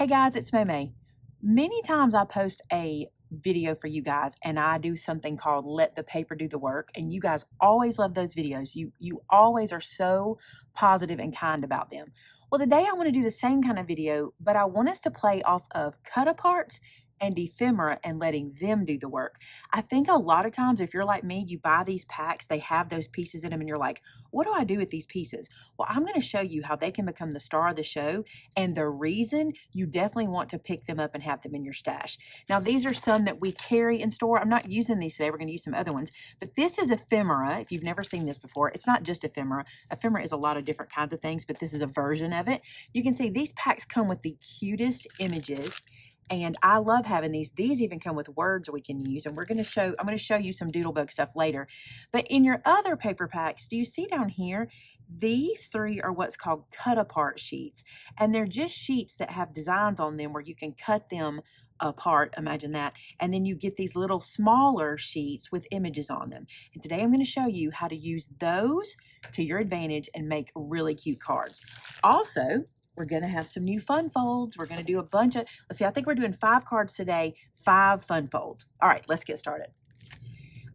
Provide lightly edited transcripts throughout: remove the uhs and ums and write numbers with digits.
Hey guys, it's Maymay. Many times I post a video for you guys and I do something called Let the Paper Do the Work, and you guys always love those videos. You always are so positive and kind about them. Well, today I want to do the same kind of video, but I want us to play off of cut aparts and ephemera and letting them do the work. I think a lot of times, if you're like me, you buy these packs, they have those pieces in them, and you're like, what do I do with these pieces? Well, I'm going to show you how they can become the star of the show, and the reason you definitely want to pick them up and have them in your stash. Now, these are some that we carry in store. I'm not using these today. We're going to use some other ones, but this is ephemera. If you've never seen this before, it's not just ephemera. Ephemera is a lot of different kinds of things, but this is a version of it. You can see these packs come with the cutest images. And I love having these. These even come with words we can use. And I'm going to show you some Doodlebug stuff later. But in your other paper packs, do you see down here? These three are what's called cut apart sheets. And they're just sheets that have designs on them where you can cut them apart. Imagine that. And then you get these little smaller sheets with images on them. And today I'm going to show you how to use those to your advantage and make really cute cards. Also, we're going to have some new fun folds. We're going to do a bunch of, let's see, I think we're doing 5 cards today, 5 fun folds. All right, let's get started.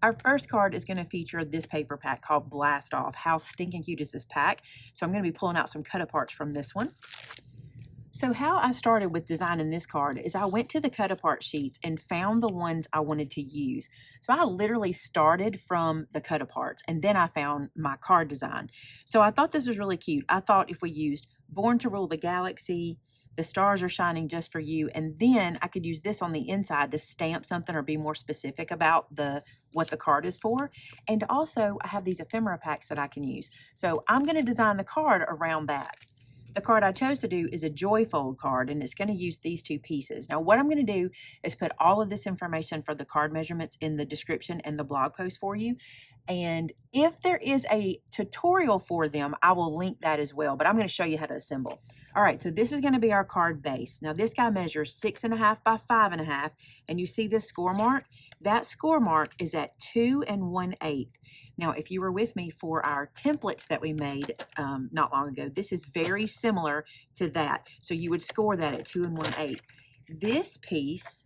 Our first card is going to feature this paper pack called Blast Off. How stinking cute is this pack? So I'm going to be pulling out some cut aparts from this one. So how I started with designing this card is I went to the cut apart sheets and found the ones I wanted to use. So I literally started from the cut aparts and then I found my card design. So I thought this was really cute. I thought if we used Born to Rule the Galaxy, The Stars Are Shining Just for You, and then I could use this on the inside to stamp something or be more specific about what the card is for. And also I have these ephemera packs that I can use. So I'm going to design the card around that. The card I chose to do is a Joy Fold card, and it's going to use these 2 pieces. Now, what I'm going to do is put all of this information for the card measurements in the description and the blog post for you. And if there is a tutorial for them, I will link that as well, but I'm going to show you how to assemble. All right, so this is going to be our card base. Now, this guy measures 6.5 by 5.5, and you see this score mark? That score mark is at 2 1/8. Now, if you were with me for our templates that we made not long ago, this is very similar to that. So you would score that at 2 1/8. This piece,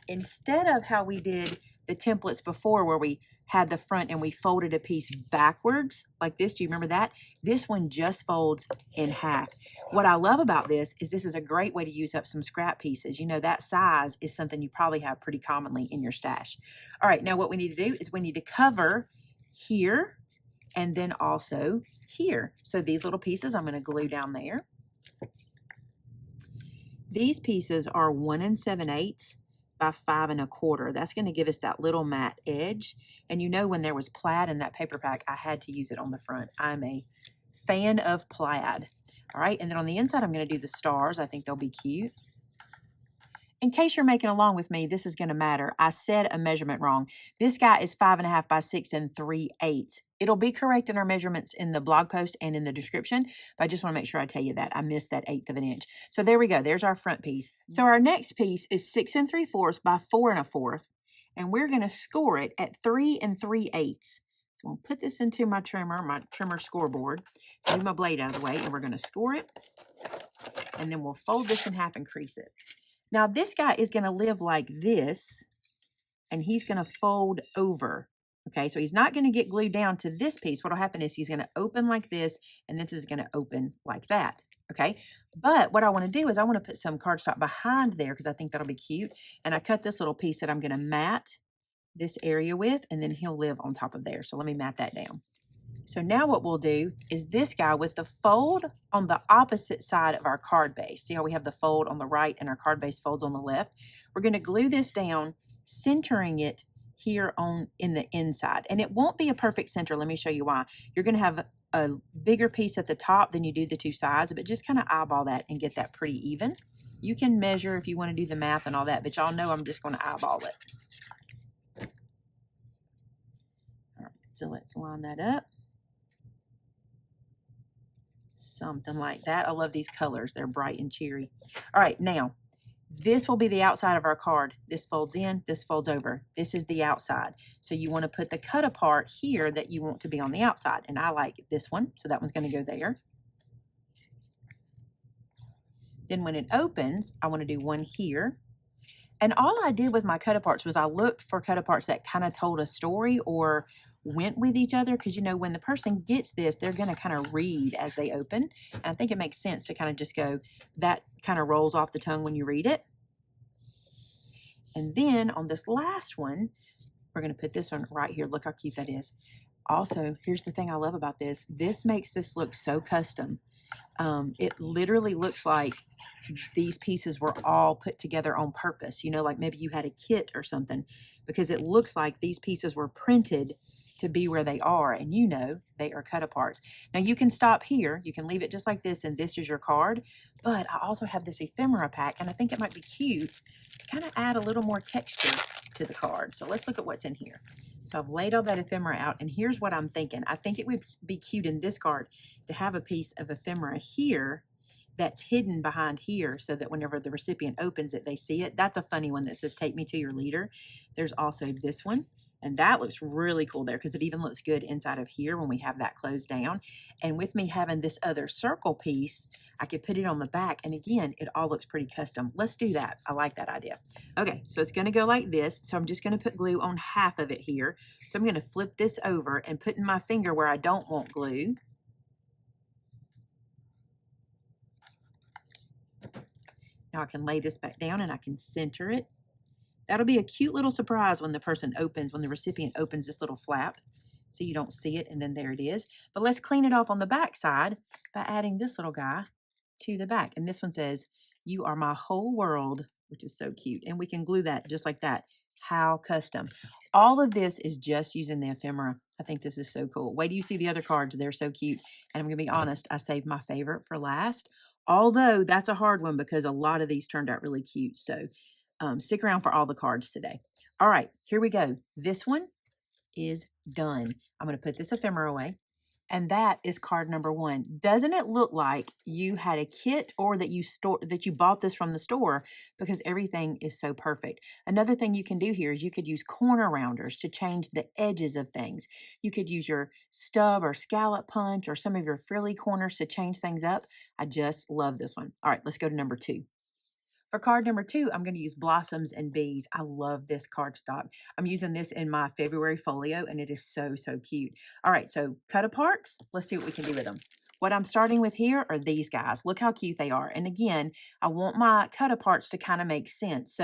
instead of how we did the templates before where we had the front and we folded a piece backwards like this, do you remember that? This one just folds in half. What I love about this is a great way to use up some scrap pieces. You know, that size is something you probably have pretty commonly in your stash. All right, now what we need to do is we need to cover here and then also here. So these little pieces I'm going to glue down there. These pieces are 1 7/8 by 5 1/4. That's going to give us that little matte edge. And you know, when there was plaid in that paper pack, I had to use it on the front. I'm a fan of plaid. All right, and then on the inside, I'm going to do the stars. I think they'll be cute. In case you're making along with me, this is going to matter. I said a measurement wrong. This guy is 5.5 by 6 3/8. It'll be correct in our measurements in the blog post and in the description, but I just want to make sure I tell you that. I missed that 1/8 of an inch. So there we go. There's our front piece. So our next piece is 6 3/4 by 4 1/4, and we're going to score it at 3 3/8. So I'll put this into my trimmer scoreboard, move my blade out of the way, and we're going to score it, and then we'll fold this in half and crease it. Now, this guy is going to live like this, and he's going to fold over. Okay, so he's not going to get glued down to this piece. What will happen is he's going to open like this, and this is going to open like that. Okay, but what I want to do is I want to put some cardstock behind there because I think that'll be cute. And I cut this little piece that I'm going to mat this area with, and then he'll live on top of there. So let me mat that down. So now what we'll do is this guy with the fold on the opposite side of our card base. See how we have the fold on the right and our card base folds on the left? We're going to glue this down, centering it here in the inside. And it won't be a perfect center. Let me show you why. You're going to have a bigger piece at the top than you do the 2 sides, but just kind of eyeball that and get that pretty even. You can measure if you want to do the math and all that, but y'all know I'm just going to eyeball it. All right, so let's line that up. Something like that. I love these colors. They're bright and cheery. All right, now this will be the outside of our card. This folds in, this folds over. This is the outside. So you want to put the cut apart here that you want to be on the outside. And I like this one, so that one's going to go there. Then when it opens, I want to do one here. And all I did with my cut-aparts was I looked for cut-aparts that kind of told a story or went with each other, because, you know, when the person gets this, they're going to kind of read as they open. And I think it makes sense to kind of just go, that kind of rolls off the tongue when you read it. And then on this last one, we're going to put this one right here. Look how cute that is. Also, here's the thing I love about this. This makes this look so custom. It literally looks like these pieces were all put together on purpose. You know, like maybe you had a kit or something, because it looks like these pieces were printed to be where they are, and you know they are cut-aparts. Now you can stop here. You can leave it just like this, and this is your card. But I also have this ephemera pack, and I think it might be cute to kind of add a little more texture to the card. So let's look at what's in here. So I've laid all that ephemera out, and here's what I'm thinking. I think it would be cute in this card to have a piece of ephemera here that's hidden behind here, so that whenever the recipient opens it, they see it. That's a funny one that says, "Take me to your leader." There's also this one, and that looks really cool there, because it even looks good inside of here when we have that closed down. And with me having this other circle piece, I could put it on the back, and again, it all looks pretty custom. Let's do that. I like that idea. Okay, so it's going to go like this. So I'm just going to put glue on half of it here. So I'm going to flip this over and put in my finger where I don't want glue. Now I can lay this back down and I can center it. That'll be a cute little surprise when the person opens, when the recipient opens this little flap. So you don't see it, and then there it is. But let's clean it off on the back side by adding this little guy to the back. And this one says, "You are my whole world," which is so cute. And we can glue that just like that. How custom. All of this is just using the ephemera. I think this is so cool. Wait till you see the other cards. They're so cute. And I'm going to be honest, I saved my favorite for last. Although that's a hard one, because a lot of these turned out really cute. So stick around for all the cards today. All right, here we go. This one is done. I'm going to put this ephemera away. And that is card number 1. Doesn't it look like you had a kit, or that you bought this from the store, because everything is so perfect? Another thing you can do here is you could use corner rounders to change the edges of things. You could use your stub or scallop punch or some of your frilly corners to change things up. I just love this one. All right, let's go to number 2. For card number 2, I'm going to use Blossoms and Bees. I love this cardstock. I'm using this in my February folio, and it is so, so cute. All right, so cut-aparts. Let's see what we can do with them. What I'm starting with here are these guys. Look how cute they are. And again, I want my cut-aparts to kind of make sense.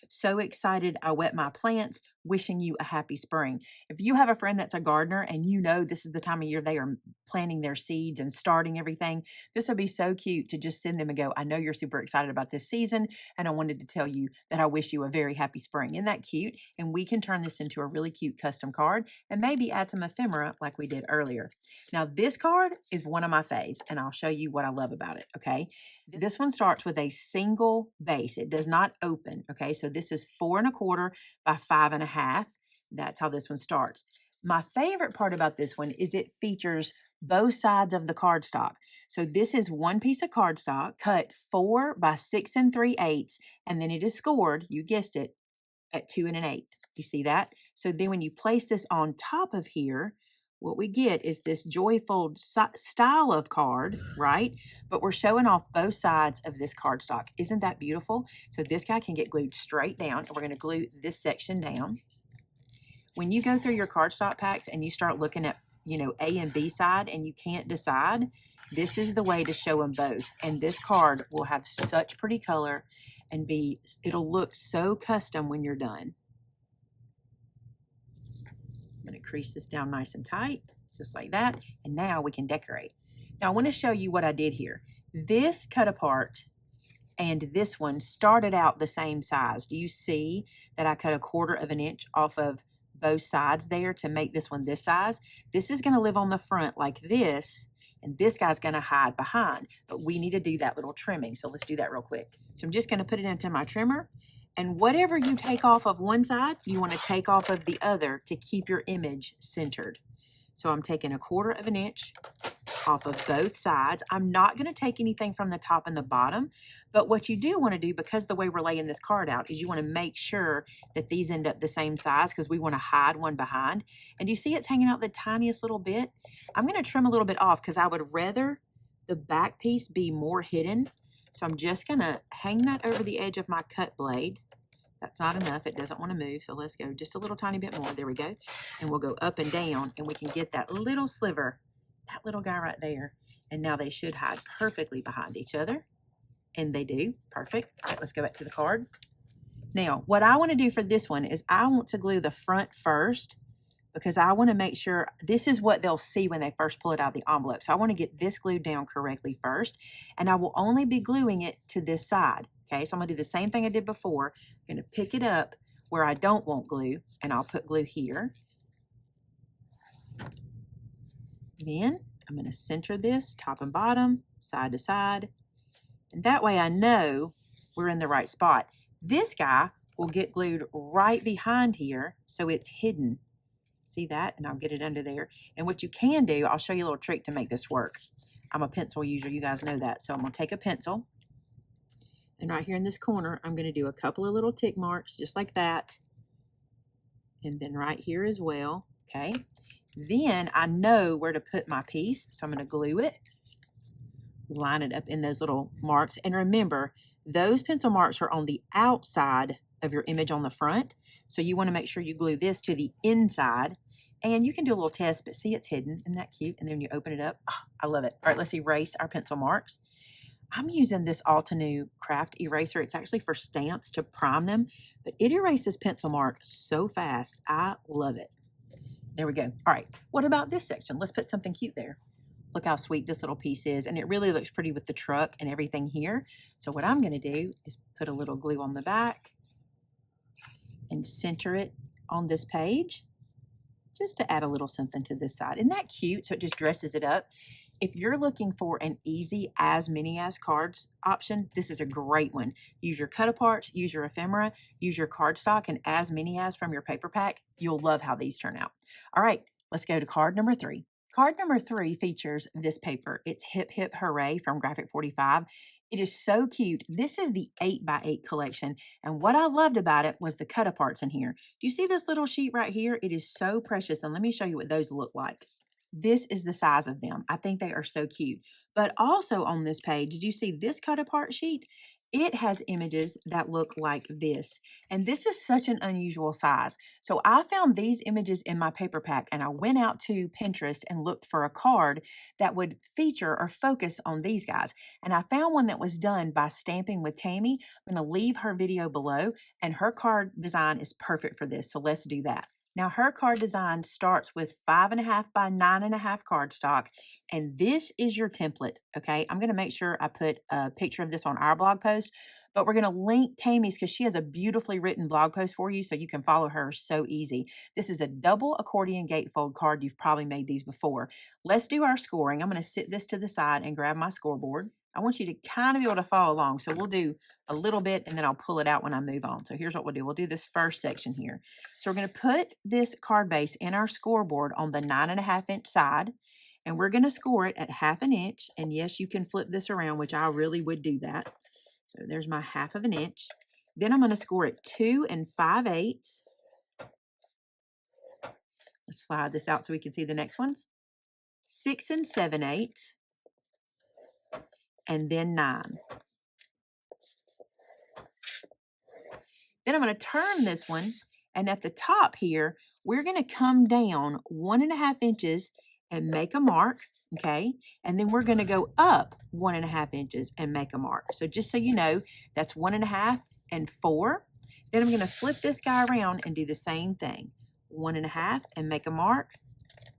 So excited I wet my plants, wishing you a happy spring. If you have a friend that's a gardener and you know this is the time of year they are planting their seeds and starting everything, this would be so cute to just send them and go, "I know you're super excited about this season, and I wanted to tell you that I wish you a very happy spring." Isn't that cute? And we can turn this into a really cute custom card and maybe add some ephemera like we did earlier. Now, this card is one of my faves, and I'll show you what I love about it, okay? This one starts with a single base. It does not open, okay? So this is 4 1/4 by 5 1/2. That's how this one starts. My favorite part about this one is it features both sides of the cardstock. So this is one piece of cardstock cut 4 by 6 3/8, and then it is scored, you guessed it, at 2 1/8. You see that? So then when you place this on top of here, what we get is this joyful style of card, right? But we're showing off both sides of this cardstock. Isn't that beautiful? So this guy can get glued straight down, and we're going to glue this section down. When you go through your cardstock packs and you start looking at, you know, A and B side, and you can't decide, this is the way to show them both. And this card will have such pretty color and it'll look so custom when you're done. I'm going to crease this down nice and tight, just like that. And now we can decorate. Now I want to show you what I did here. This cut apart and this one started out the same size. Do you see that I cut 1/4 inch off of both sides there to make this one this size? This is going to live on the front like this, and this guy's going to hide behind. But we need to do that little trimming. So let's do that real quick. So I'm just going to put it into my trimmer. And whatever you take off of one side, you want to take off of the other to keep your image centered. So I'm taking 1/4 inch off of both sides. I'm not going to take anything from the top and the bottom, but what you do want to do, because the way we're laying this card out, is you want to make sure that these end up the same size, because we want to hide one behind. And you see it's hanging out the tiniest little bit? I'm going to trim a little bit off because I would rather the back piece be more hidden. So I'm just going to hang that over the edge of my cut blade. That's not enough. It doesn't want to move. So let's go just a little tiny bit more. There we go. And we'll go up and down and we can get that little sliver, that little guy right there. And now they should hide perfectly behind each other. And they do. Perfect. All right, let's go back to the card. Now, what I want to do for this one is I want to glue the front first because I want to make sure this is what they'll see when they first pull it out of the envelope. So I want to get this glued down correctly first, and I will only be gluing it to this side. Okay, so I'm going to do the same thing I did before. I'm going to pick it up where I don't want glue, and I'll put glue here. Then I'm going to center this top and bottom, side to side, and that way I know we're in the right spot. This guy will get glued right behind here, so it's hidden. See that? And I'll get it under there. And what you can do, I'll show you a little trick to make this work. I'm a pencil user, you guys know that. So I'm going to take a pencil, and right here in this corner, I'm going to do a couple of little tick marks, just like that. And then right here as well, okay? Then I know where to put my piece, so I'm going to glue it, line it up in those little marks. And remember, those pencil marks are on the outside of your image on the front. So you want to make sure you glue this to the inside. And you can do a little test, but see, it's hidden. Isn't that cute? And then you open it up. Oh, I love it. All right, let's erase our pencil marks. I'm using this Altenew craft eraser. It's actually for stamps to prime them, but it erases pencil mark so fast. I love it. There we go. All right, what about this section? Let's put something cute there. Look how sweet this little piece is, and it really looks pretty with the truck and everything here. So what I'm going to do is put a little glue on the back and center it on this page just to add a little something to this side. Isn't that cute? So it just dresses it up. If you're looking for an easy as many as cards option, this is a great one. Use your cut aparts, use your ephemera, use your cardstock, and as many as from your paper pack. You'll love how these turn out. All right, let's go to card number 3. Card number 3 features this paper. It's Hip Hip Hooray from Graphic 45. It is so cute. This is the 8x8 collection, and what I loved about it was the cut aparts in here. Do you see this little sheet right here? It is so precious, and let me show you what those look like. This is the size of them. I think they are so cute. But also on this page, did you see this cut apart sheet? It has images that look like this. And this is such an unusual size. So I found these images in my paper pack, and I went out to Pinterest and looked for a card that would feature or focus on these guys. And I found one that was done by Stamping with Tammy. I'm going to leave her video below, and her card design is perfect for this. So let's do that. Now, her card design starts with 5.5 by 9.5 cardstock, and this is your template, okay? I'm going to make sure I put a picture of this on our blog post, but we're going to link Tammy's because she has a beautifully written blog post for you, so you can follow her so easy. This is a double accordion gatefold card. You've probably made these before. Let's do our scoring. I'm going to sit this to the side and grab my scoreboard. I want you to kind of be able to follow along, so we'll do a little bit, and then I'll pull it out when I move on. So here's what we'll do. We'll do this first section here. So we're going to put this card base in our scoreboard on the 9.5 inch side, and we're going to score it at 1/2 inch. And yes, you can flip this around, which I really would do that. So there's my 1/2 inch. Then I'm going to score it 2 5/8. Let's slide this out so we can see the next ones. 6 7/8. And then 9. Then I'm going to turn this one, and at the top here, we're going to come down 1.5 inches and make a mark, okay? And then we're going to go up 1.5 inches and make a mark. So just so you know, that's 1.5 and 4. Then I'm going to flip this guy around and do the same thing. 1.5 and make a mark,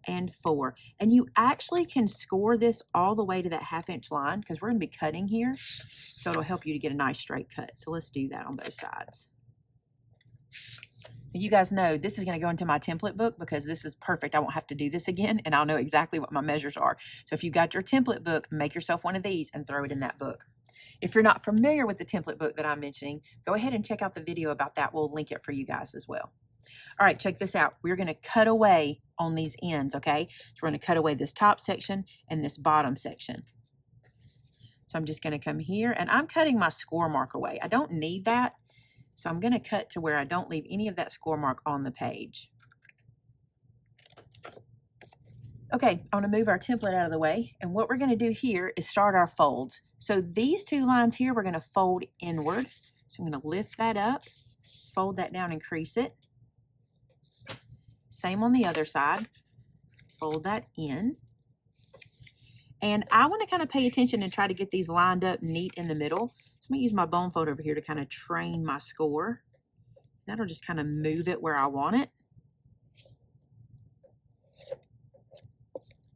and 4. And you actually can score this all the way to that 1/2 inch line because we're going to be cutting here. So it'll help you to get a nice straight cut. So let's do that on both sides. You guys know this is going to go into my template book because this is perfect. I won't have to do this again, and I'll know exactly what my measures are. So if you got your template book, make yourself one of these and throw it in that book. If you're not familiar with the template book that I'm mentioning, go ahead and check out the video about that. We'll link it for you guys as well. All right, check this out. We're going to cut away on these ends, okay? So we're going to cut away this top section and this bottom section. So I'm just going to come here, and I'm cutting my score mark away. I don't need that, so I'm going to cut to where I don't leave any of that score mark on the page. Okay, I want to move our template out of the way, and what we're going to do here is start our folds. So these two lines here, we're going to fold inward. So I'm going to lift that up, fold that down and crease it. Same on the other side. Fold that in. And I want to kind of pay attention and try to get these lined up neat in the middle. So I'm going to use my bone fold over here to kind of train my score. That'll just kind of move it where I want it.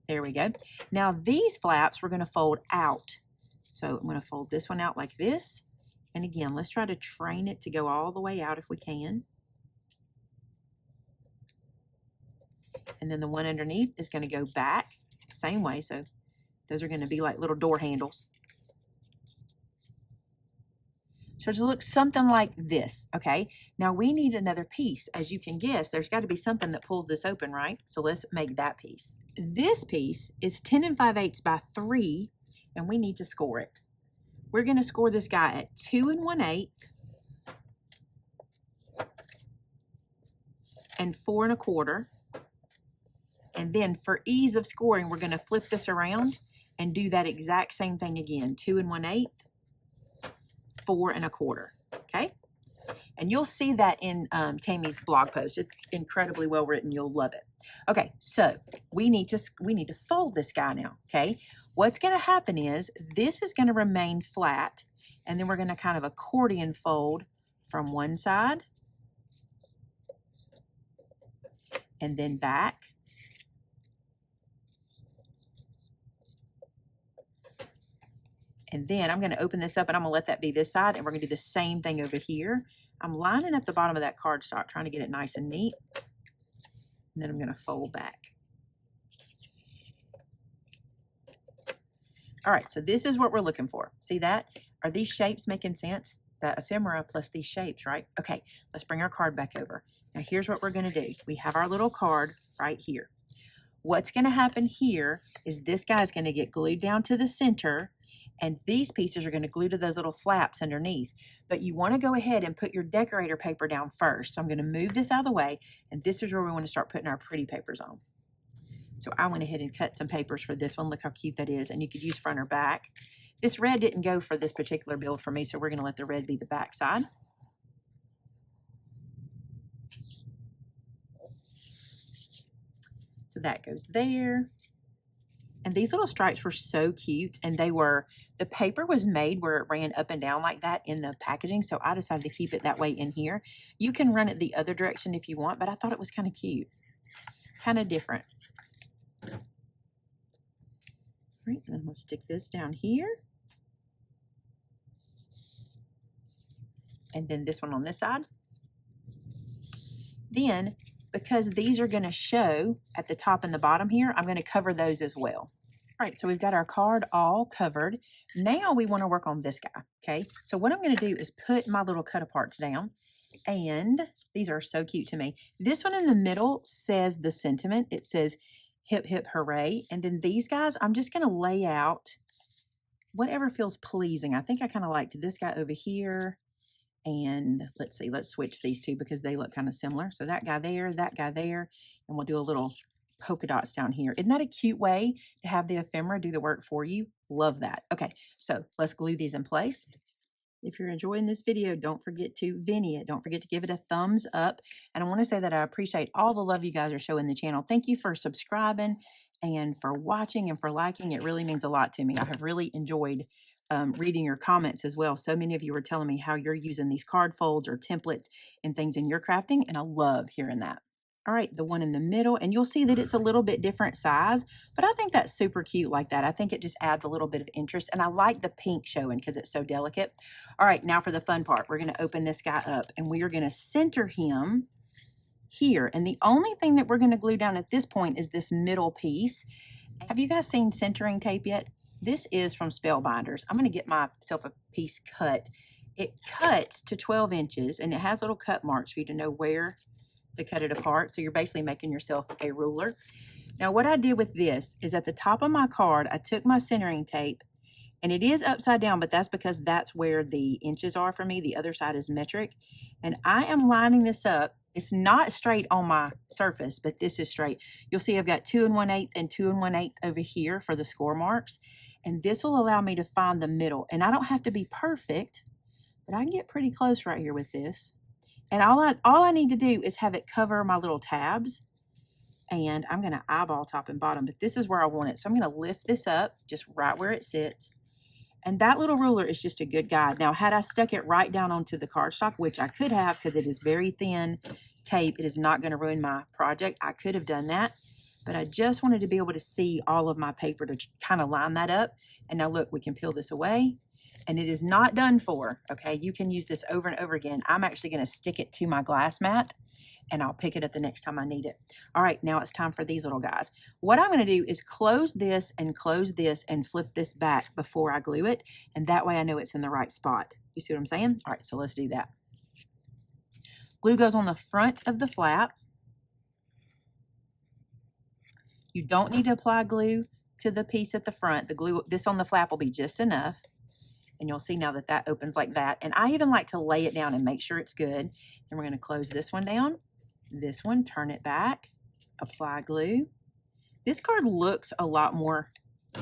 There we go. Now these flaps we're going to fold out. So I'm going to fold this one out like this. And again, let's try to train it to go all the way out if we can. And then the one underneath is going to go back the same way. So those are going to be like little door handles. So it looks something like this, okay? Now we need another piece. As you can guess, there's got to be something that pulls this open, right? So let's make that piece. This piece is 10 5/8 by 3, and we need to score it. We're going to score this guy at 2 1/8 and 4 1/4. And then for ease of scoring, we're going to flip this around and do that exact same thing again. 2 1/8. 4 1/4, okay? And you'll see that in Tammy's blog post. It's incredibly well written. You'll love it. Okay, so we need to fold this guy now, okay? What's going to happen is this is going to remain flat, and then we're going to kind of accordion fold from one side and then back. And then I'm going to open this up and I'm going to let that be this side, and we're going to do the same thing over here. I'm lining up the bottom of that cardstock, trying to get it nice and neat. And then I'm going to fold back. All right, so this is what we're looking for. See that? Are these shapes making sense? The ephemera plus these shapes, right? Okay, let's bring our card back over. Now here's what we're going to do. We have our little card right here. What's going to happen here is this guy's going to get glued down to the center, and these pieces are going to glue to those little flaps underneath. But you want to go ahead and put your decorator paper down first. So I'm going to move this out of the way, and this is where we want to start putting our pretty papers on. So I went ahead and cut some papers for this one. Look how cute that is. And you could use front or back. This red didn't go for this particular build for me, so we're going to let the red be the back side. So that goes there. And these little stripes were so cute, and the paper was made where it ran up and down like that in the packaging, so I decided to keep it that way in here. You can run it the other direction if you want, but I thought it was kind of cute, kind of different. All right, and then we'll stick this down here. And then this one on this side. Then, because these are going to show at the top and the bottom here, I'm going to cover those as well. All right, so we've got our card all covered. Now we want to work on this guy, okay? So what I'm going to do is put my little cut aparts down, and these are so cute to me. This one in the middle says the sentiment. It says, hip, hip, hooray. And then these guys, I'm just going to lay out whatever feels pleasing. I think I kind of liked this guy over here. And let's see, let's switch these two because they look kind of similar. So that guy there, and we'll do a little polka dots down here. Isn't that a cute way to have the ephemera do the work for you? Love that. Okay, so let's glue these in place. If you're enjoying this video, don't forget to Vinny it. Don't forget to give it a thumbs up. And I want to say that I appreciate all the love you guys are showing the channel. Thank you for subscribing and for watching and for liking. It really means a lot to me. I have really enjoyed reading your comments as well. So many of you were telling me how you're using these card folds or templates and things in your crafting, and I love hearing that. All right, the one in the middle, and you'll see that it's a little bit different size, but I think that's super cute like that. I think it just adds a little bit of interest, and I like the pink showing because it's so delicate. All right, now for the fun part. We're going to open this guy up, and we are going to center him here, and the only thing that we're going to glue down at this point is this middle piece. Have you guys seen centering tape yet? This is from Spellbinders. I'm going to get myself a piece cut. It cuts to 12 inches, and it has little cut marks for you to know where to cut it apart. So you're basically making yourself a ruler. Now what I did with this is at the top of my card, I took my centering tape, and it is upside down, but that's because that's where the inches are for me. The other side is metric. And I am lining this up. It's not straight on my surface, but this is straight. You'll see I've got 2 1/8 and 2 1/8 over here for the score marks. And this will allow me to find the middle. And I don't have to be perfect, but I can get pretty close right here with this. And all I need to do is have it cover my little tabs. And I'm going to eyeball top and bottom, but this is where I want it. So I'm going to lift this up just right where it sits. And that little ruler is just a good guide. Now, had I stuck it right down onto the cardstock, which I could have because it is very thin tape, it is not going to ruin my project. I could have done that, but I just wanted to be able to see all of my paper to kind of line that up. And now look, we can peel this away. And it is not done for, okay? You can use this over and over again. I'm actually going to stick it to my glass mat, and I'll pick it up the next time I need it. All right, now it's time for these little guys. What I'm going to do is close this and flip this back before I glue it, and that way I know it's in the right spot. You see what I'm saying? All right, so let's do that. Glue goes on the front of the flap. You don't need to apply glue to the piece at the front. The glue, this on the flap will be just enough. And you'll see now that that opens like that. And I even like to lay it down and make sure it's good. Then we're going to close this one down. This one, turn it back, apply glue. This card looks a lot more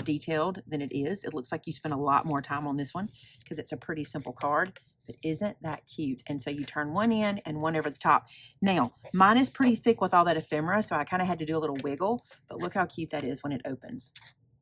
detailed than it is. It looks like you spent a lot more time on this one because it's a pretty simple card. But isn't that cute? And so you turn one in and one over the top. Now, mine is pretty thick with all that ephemera, so I kind of had to do a little wiggle. But look how cute that is when it opens.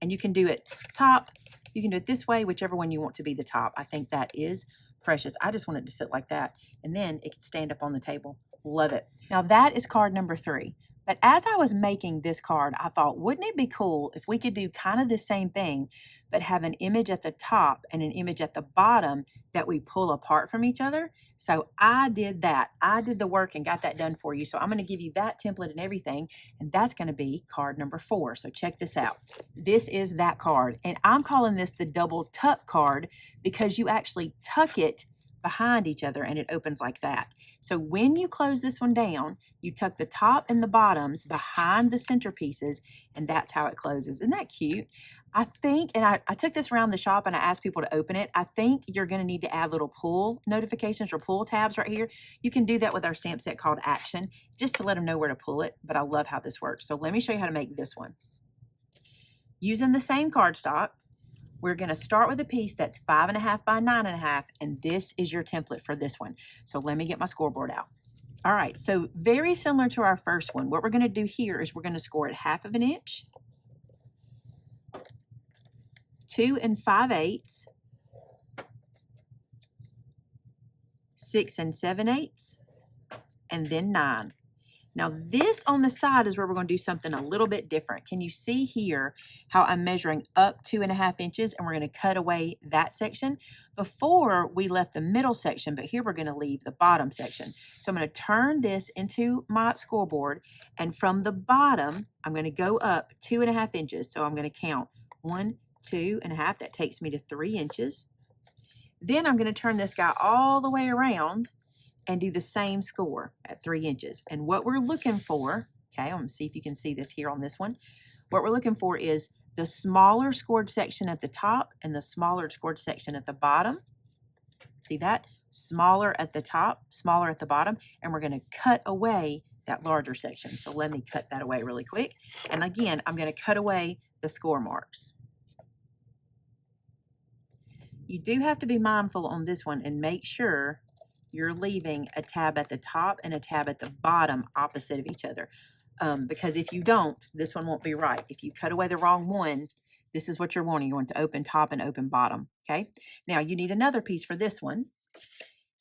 And you can do it top. You can do it this way, whichever one you want to be the top. I think that is precious. I just want it to sit like that. And then it can stand up on the table. Love it. Now that is card number 3. But as I was making this card, I thought, wouldn't it be cool if we could do kind of the same thing, but have an image at the top and an image at the bottom that we pull apart from each other? So I did that. I did the work and got that done for you. So I'm going to give you that template and everything, and that's going to be card number 4. So check this out. This is that card, and I'm calling this the double tuck card because you actually tuck it behind each other and it opens like that. So when you close this one down, you tuck the top and the bottoms behind the centerpieces, and that's how it closes. Isn't that cute? I think, and I took this around the shop and I asked people to open it. I think you're going to need to add little pull notifications or pull tabs right here. You can do that with our stamp set called Action, just to let them know where to pull it. But I love how this works. So let me show you how to make this one. Using the same cardstock, we're going to start with a piece that's 5.5 by 9.5, and this is your template for this one. So let me get my scoreboard out. All right, so very similar to our first one, what we're going to do here is we're going to score it 1/2 inch, 2 5/8, 6 7/8, and then 9. Now this on the side is where we're going to do something a little bit different. Can you see here how I'm measuring up 2.5 inches, and we're going to cut away that section? Before we left the middle section, but here we're going to leave the bottom section. So I'm going to turn this into my scoreboard, and from the bottom, I'm going to go up 2.5 inches. So I'm going to count 1, 2.5. That takes me to 3 inches. Then I'm going to turn this guy all the way around and do the same score at 3 inches. And what we're looking for, okay, I'm going to see if you can see this here on this one. What we're looking for is the smaller scored section at the top and the smaller scored section at the bottom. See that? Smaller at the top, smaller at the bottom, and we're going to cut away that larger section. So let me cut that away really quick. And again, I'm going to cut away the score marks. You do have to be mindful on this one and make sure you're leaving a tab at the top and a tab at the bottom opposite of each other. Because if you don't, this one won't be right. If you cut away the wrong one, this is what you're wanting. You want to open top and open bottom, okay? Now, you need another piece for this one.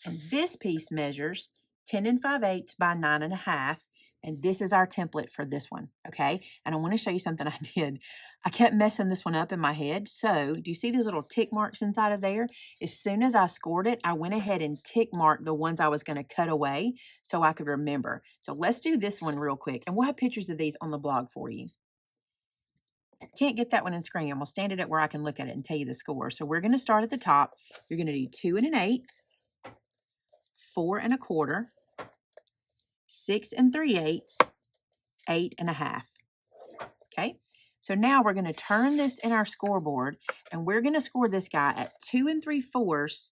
And this piece measures 10 5/8 by 9.5. And this is our template for this one, okay? And I want to show you something I did. I kept messing this one up in my head. So do you see these little tick marks inside of there? As soon as I scored it, I went ahead and tick marked the ones I was going to cut away so I could remember. So let's do this one real quick. And we'll have pictures of these on the blog for you. Can't get that one in screen. I'm going to stand it up where I can look at it and tell you the score. So we're going to start at the top. You're going to do 2 1/8, 4 1/4, 6 3/8, 8 1/2. Okay, so now we're going to turn this in our scoreboard, and we're going to score this guy at 2 3/4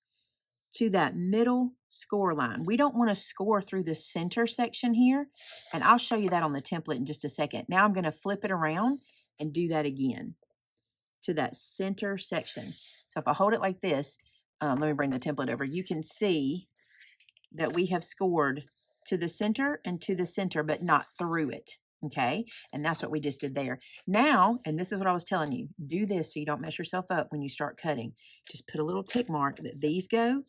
to that middle score line. We don't want to score through the center section here, and I'll show you that on the template in just a second. Now I'm going to flip it around and do that again. to that center section. So if I hold it like this, let me bring the template over. You can see that we have scored to the center and to the center, but not through it. Okay, and that's what we just did there. Now, and this is what I was telling you, do this so you don't mess yourself up when you start cutting. Just put a little tick mark that these go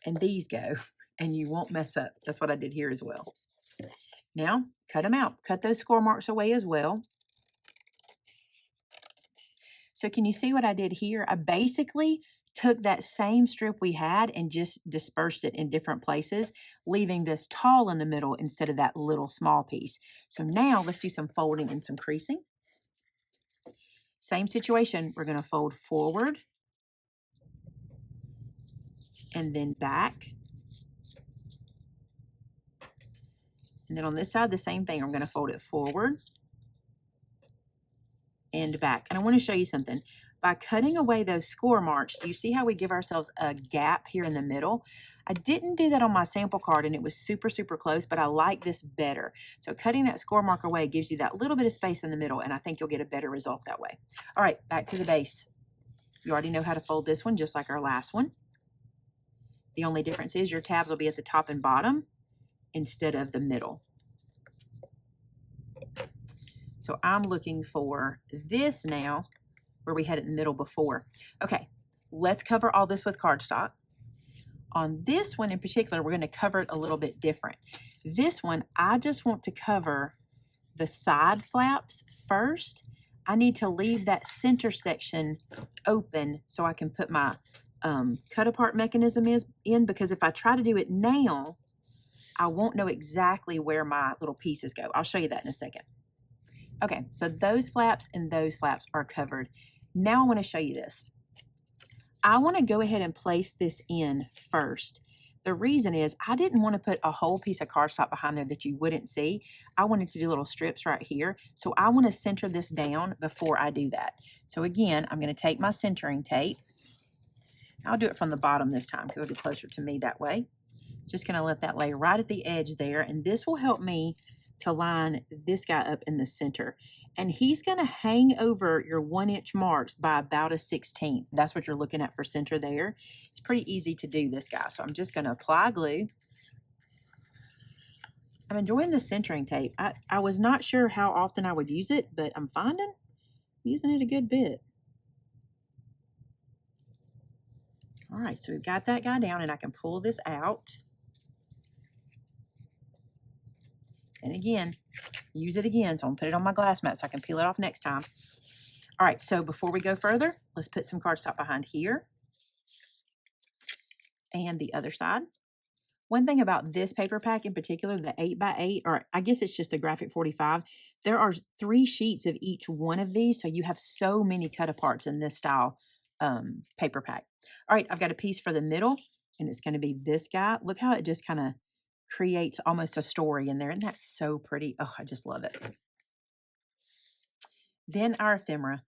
and these go, and you won't mess up. That's what I did here as well. Now, cut them out. Cut those score marks away as well. So can you see what I did here? I basically took that same strip we had and just dispersed it in different places, leaving this tall in the middle instead of that little small piece. So now let's do some folding and some creasing. Same situation, we're going to fold forward and then back. And then on this side, the same thing. I'm going to fold it forward and back. And I want to show you something. By cutting away those score marks, do you see how we give ourselves a gap here in the middle? I didn't do that on my sample card and it was super, super close, but I like this better. So cutting that score mark away gives you that little bit of space in the middle, and I think you'll get a better result that way. All right, back to the base. You already know how to fold this one just like our last one. The only difference is your tabs will be at the top and bottom instead of the middle. So I'm looking for this now, where we had it in the middle before. Okay, let's cover all this with cardstock. On this one in particular, we're going to cover it a little bit different. This one, I just want to cover the side flaps first. I need to leave that center section open so I can put my cut apart mechanism in, because if I try to do it now, I won't know exactly where my little pieces go. I'll show you that in a second. Okay, so those flaps and those flaps are covered. Now I want to show you this. I want to go ahead and place this in first. The reason is I didn't want to put a whole piece of cardstock behind there that you wouldn't see. I wanted to do little strips right here. So I want to center this down before I do that. So again, I'm going to take my centering tape. I'll do it from the bottom this time because it'll be closer to me that way. Just going to let that lay right at the edge there. And this will help me to line this guy up in the center. And he's going to hang over your 1-inch marks by about a 1/16. That's what you're looking at for center there. It's pretty easy to do this guy. So I'm just going to apply glue. I'm enjoying the centering tape. I was not sure how often I would use it, but I'm finding I'm using it a good bit. All right, so we've got that guy down and I can pull this out. And again, use it again. So I'm going to put it on my glass mat so I can peel it off next time. All right, so before we go further, let's put some cardstock behind here and the other side. One thing about this paper pack in particular, the 8x8, or I guess it's just the Graphic 45, there are 3 sheets of each one of these. So you have so many cut aparts in this style paper pack. All right, I've got a piece for the middle and it's going to be this guy. Look how it just kind of creates almost a story in there, and that's so pretty. Oh, I just love it. Then our ephemera.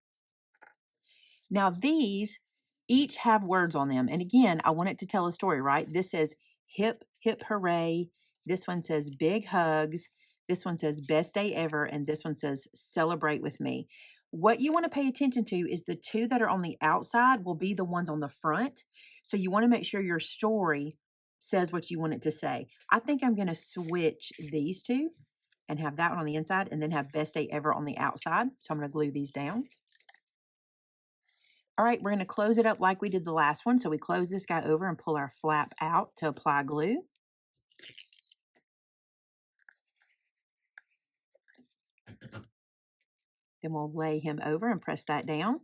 Now these each have words on them, and again, I want it to tell a story, right? This says hip, hip, hooray. This one says big hugs. This one says best day ever, and this one says celebrate with me. What you want to pay attention to is the 2 that are on the outside will be the ones on the front. So you want to make sure your story says what you want it to say. I think I'm going to switch these 2 and have that one on the inside and then have best day ever on the outside. So I'm going to glue these down. All right, we're going to close it up like we did the last one. So we close this guy over and pull our flap out to apply glue. Then we'll lay him over and press that down.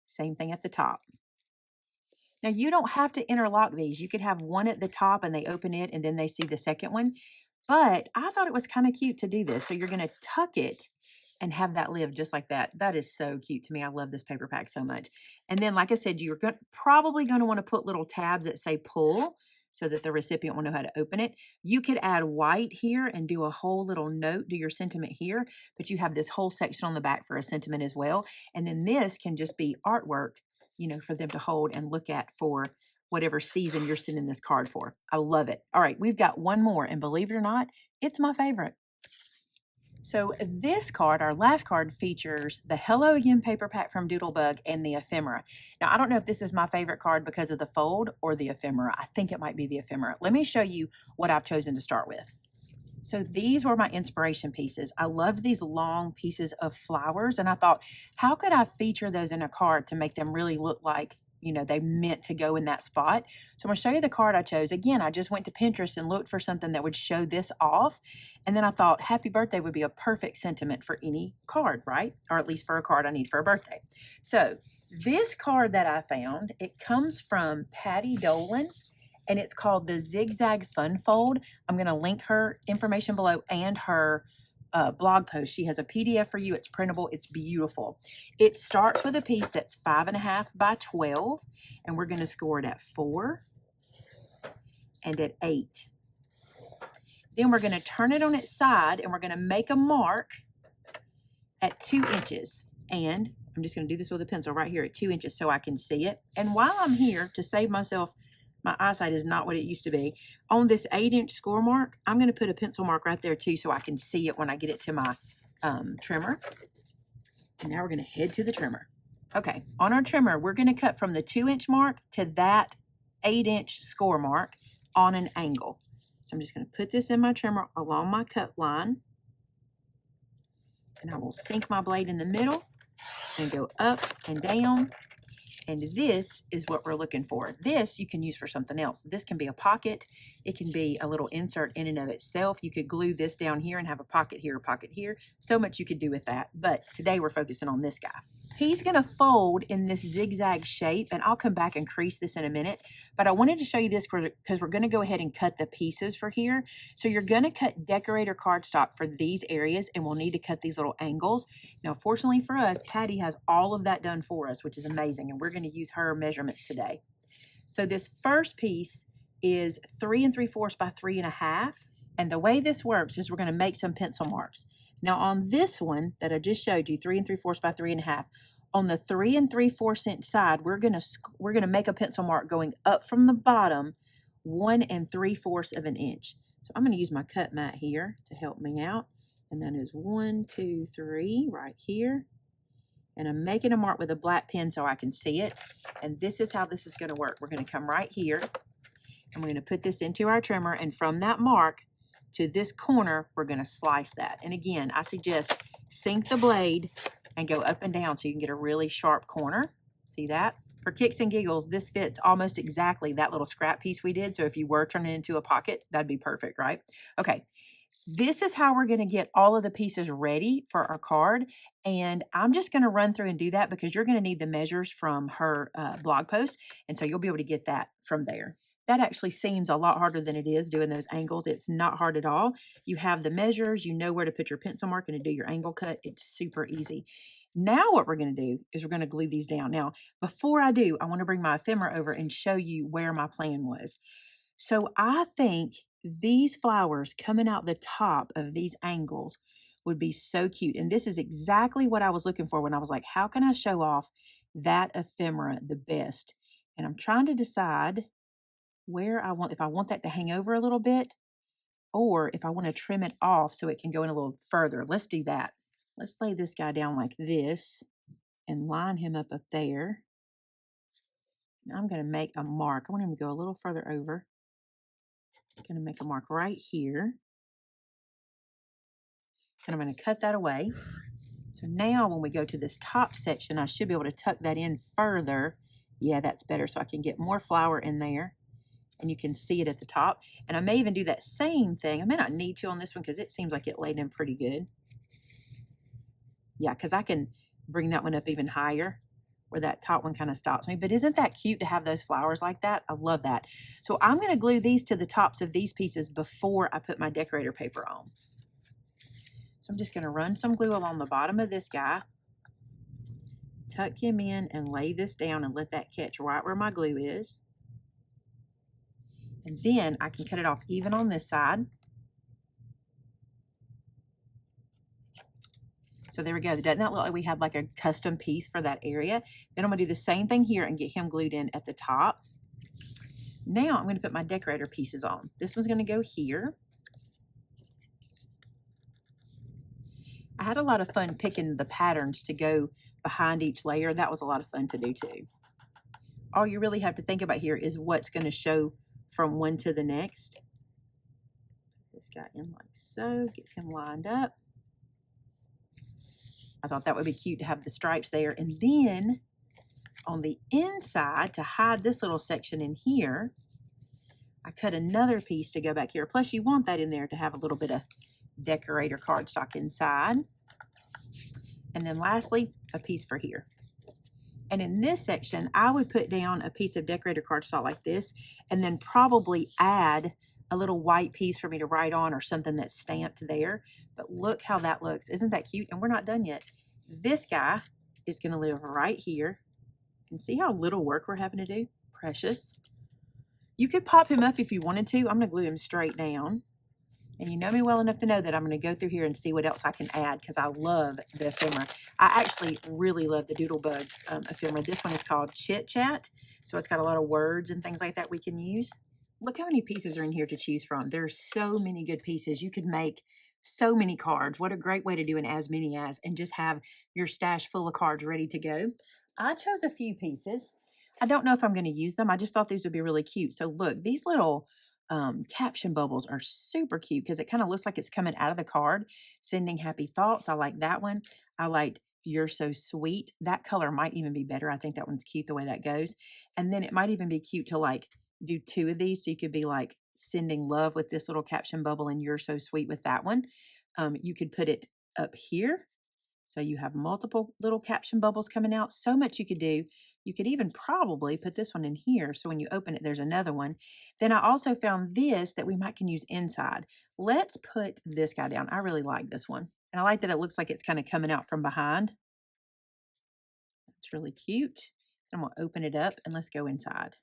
Same thing at the top. Now, you don't have to interlock these. You could have one at the top and they open it and then they see the second one. But I thought it was kind of cute to do this. So you're going to tuck it and have that live just like that. That is so cute to me. I love this paper pack so much. And then, like I said, you're probably going to want to put little tabs that say pull so that the recipient will know how to open it. You could add white here and do a whole little note, do your sentiment here, but you have this whole section on the back for a sentiment as well. And then this can just be artwork, you know, for them to hold and look at for whatever season you're sending this card for. I love it. All right, we've got one more, and believe it or not, it's my favorite. So this card, our last card, features the Hello Again paper pack from Doodlebug and the ephemera. Now, I don't know if this is my favorite card because of the fold or the ephemera. I think it might be the ephemera. Let me show you what I've chosen to start with. So these were my inspiration pieces. I loved these long pieces of flowers, and I thought, how could I feature those in a card to make them really look like, you know, they meant to go in that spot? So I'm going to show you the card I chose. Again, I just went to Pinterest and looked for something that would show this off. And then I thought happy birthday would be a perfect sentiment for any card, right? Or at least for a card I need for a birthday. So this card that I found, it comes from Patty Dolan, and it's called the Zigzag Fun Fold. I'm going to link her information below and her blog post. She has a PDF for you. It's printable. It's beautiful. It starts with a piece that's 5.5 by 12, and we're going to score it at 4 and at 8. Then we're going to turn it on its side, and we're going to make a mark at 2 inches. And I'm just going to do this with a pencil right here at 2 inches so I can see it. And while I'm here, to save myself, my eyesight is not what it used to be, on this 8-inch score mark, I'm going to put a pencil mark right there too so I can see it when I get it to my trimmer. And now we're going to head to the trimmer. Okay, on our trimmer, we're going to cut from the 2-inch mark to that 8-inch score mark on an angle. So I'm just going to put this in my trimmer along my cut line. And I will sink my blade in the middle and go up and down. And this is what we're looking for. This you can use for something else. This can be a pocket. It can be a little insert in and of itself. You could glue this down here and have a pocket here, a pocket here. So much you could do with that. But today we're focusing on this guy. He's going to fold in this zigzag shape, and I'll come back and crease this in a minute. But I wanted to show you this because we're going to go ahead and cut the pieces for here. So you're going to cut decorator cardstock for these areas, and we'll need to cut these little angles. Now, fortunately for us, Patty has all of that done for us, which is amazing, and we're going to use her measurements today. So this first piece is 3 3/4 by 3.5, and the way this works is we're going to make some pencil marks. Now on this one that I just showed you, 3 3/4 by 3.5, on the 3 3/4 inch side, we're gonna make a pencil mark going up from the bottom 1 3/4 of an inch. So I'm going to use my cut mat here to help me out, and that is 1, 2, 3 right here. And I'm making a mark with a black pen so I can see it. And this is how this is going to work. We're going to come right here, and we're going to put this into our trimmer, and from that mark to this corner, we're going to slice that. And again, I suggest sink the blade and go up and down so you can get a really sharp corner. See that? For kicks and giggles, this fits almost exactly that little scrap piece we did. So if you were turning it into a pocket, that'd be perfect, right? Okay, this is how we're going to get all of the pieces ready for our card. And I'm just going to run through and do that because you're going to need the measures from her blog post. And so you'll be able to get that from there. That actually seems a lot harder than it is doing those angles. It's not hard at all. You have the measures, you know where to put your pencil mark and to do your angle cut. It's super easy. Now what we're going to do is we're going to glue these down. Now, before I do, I want to bring my ephemera over and show you where my plan was. So I think these flowers coming out the top of these angles would be so cute. And this is exactly what I was looking for when I was like, how can I show off that ephemera the best? And I'm trying to decide where if I want that to hang over a little bit, or if I want to trim it off so it can go in a little further. Let's do that. Let's lay this guy down like this and line him up there. Now I'm going to make a mark. I want him to go a little further over. I'm going to make a mark right here. And I'm going to cut that away. So now when we go to this top section, I should be able to tuck that in further. Yeah, that's better. So I can get more flower in there. And you can see it at the top. And I may even do that same thing. I may not need to on this one because it seems like it laid in pretty good. Yeah, because I can bring that one up even higher where that top one kind of stops me. But isn't that cute to have those flowers like that? I love that. So I'm going to glue these to the tops of these pieces before I put my decorator paper on. So I'm just going to run some glue along the bottom of this guy, tuck him in and lay this down and let that catch right where my glue is. And then I can cut it off even on this side. So there we go. Doesn't that look like we had like a custom piece for that area? Then I'm going to do the same thing here and get him glued in at the top. Now I'm going to put my decorator pieces on. This one's going to go here. I had a lot of fun picking the patterns to go behind each layer. That was a lot of fun to do too. All you really have to think about here is what's going to show from one to the next. Put this guy in like so, get him lined up. I thought that would be cute to have the stripes there. And then on the inside, to hide this little section in here, I cut another piece to go back here. Plus you want that in there to have a little bit of decorator cardstock inside. And then lastly, a piece for here. And in this section, I would put down a piece of decorator cardstock like this, and then probably add a little white piece for me to write on or something that's stamped there. But look how that looks. Isn't that cute? And we're not done yet. This guy is going to live right here. And see how little work we're having to do? Precious. You could pop him up if you wanted to. I'm going to glue him straight down. And you know me well enough to know that I'm going to go through here and see what else I can add because I love the ephemera. I actually really love the Doodlebug ephemera. This one is called Chit Chat. So it's got a lot of words and things like that we can use. Look how many pieces are in here to choose from. There's so many good pieces. You could make so many cards. What a great way to do an as many as and just have your stash full of cards ready to go. I chose a few pieces. I don't know if I'm going to use them. I just thought these would be really cute. So look, these little caption bubbles are super cute because it kind of looks like it's coming out of the card. Sending happy thoughts. I like that one. I liked You're So Sweet. That color might even be better. I think that one's cute the way that goes. And then it might even be cute to like do two of these. So you could be like sending love with this little caption bubble and You're So Sweet with that one. You could put it up here. So you have multiple little caption bubbles coming out. So much you could do. You could even probably put this one in here. So when you open it, there's another one. Then I also found this that we might can use inside. Let's put this guy down. I really like this one. And I like that it looks like it's kind of coming out from behind. That's really cute. I'm going to open it up and let's go inside.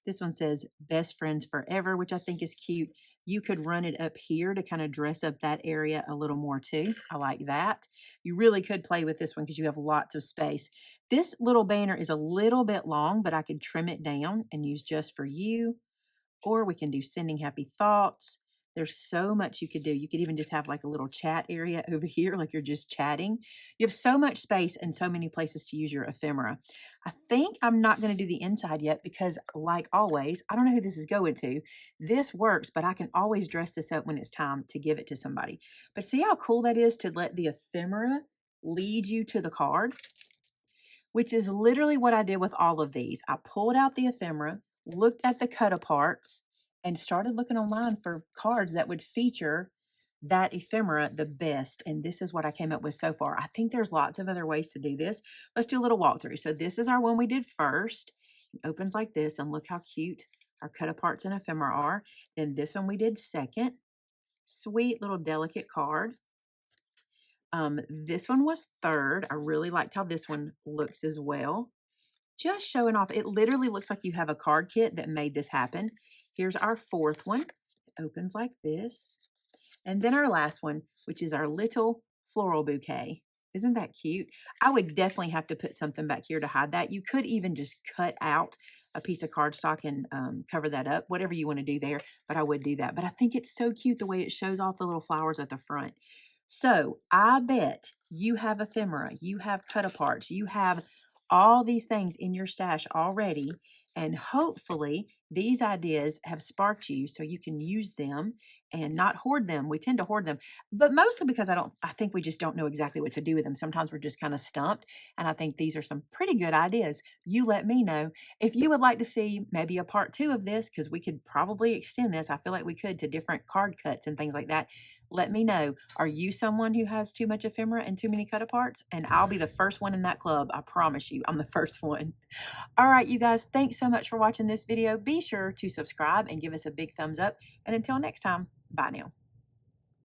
This one says Best Friends Forever, which I think is cute. You could run it up here to kind of dress up that area a little more too. I like that. You really could play with this one because you have lots of space. This little banner is a little bit long, but I could trim it down and use Just For You. Or we can do Sending Happy Thoughts. There's so much you could do. You could even just have like a little chat area over here, like you're just chatting. You have so much space and so many places to use your ephemera. I think I'm not going to do the inside yet because, like always, I don't know who this is going to. This works, but I can always dress this up when it's time to give it to somebody. But see how cool that is to let the ephemera lead you to the card? Which is literally what I did with all of these. I pulled out the ephemera, looked at the cut-aparts, and started looking online for cards that would feature that ephemera the best. And this is what I came up with so far. I think there's lots of other ways to do this. Let's do a little walkthrough. So this is our one we did first. It opens like this, and look how cute our cut-aparts and ephemera are. Then this one we did second. Sweet little delicate card. This one was third. I really liked how this one looks as well. Just showing off. It literally looks like you have a card kit that made this happen. Here's our fourth one. It opens like this. And then our last one, which is our little floral bouquet. Isn't that cute? I would definitely have to put something back here to hide that. You could even just cut out a piece of cardstock and cover that up, whatever you want to do there, but I would do that. But I think it's so cute the way it shows off the little flowers at the front. So I bet you have ephemera, you have cut-aparts, you have all these things in your stash already, and hopefully these ideas have sparked you so you can use them and not hoard them. We tend to hoard them, but mostly because I think we just don't know exactly what to do with them. Sometimes we're just kind of stumped, and I think these are some pretty good ideas. You let me know if you would like to see maybe a part 2 of this, because we could probably extend this. I feel like we could to different card cuts and things like that. Let me know. Are you someone who has too much ephemera and too many cut-aparts? And I'll be the first one in that club. I promise you, I'm the first one. All right, you guys, thanks so much for watching this video. Be sure to subscribe and give us a big thumbs up. And until next time, bye now.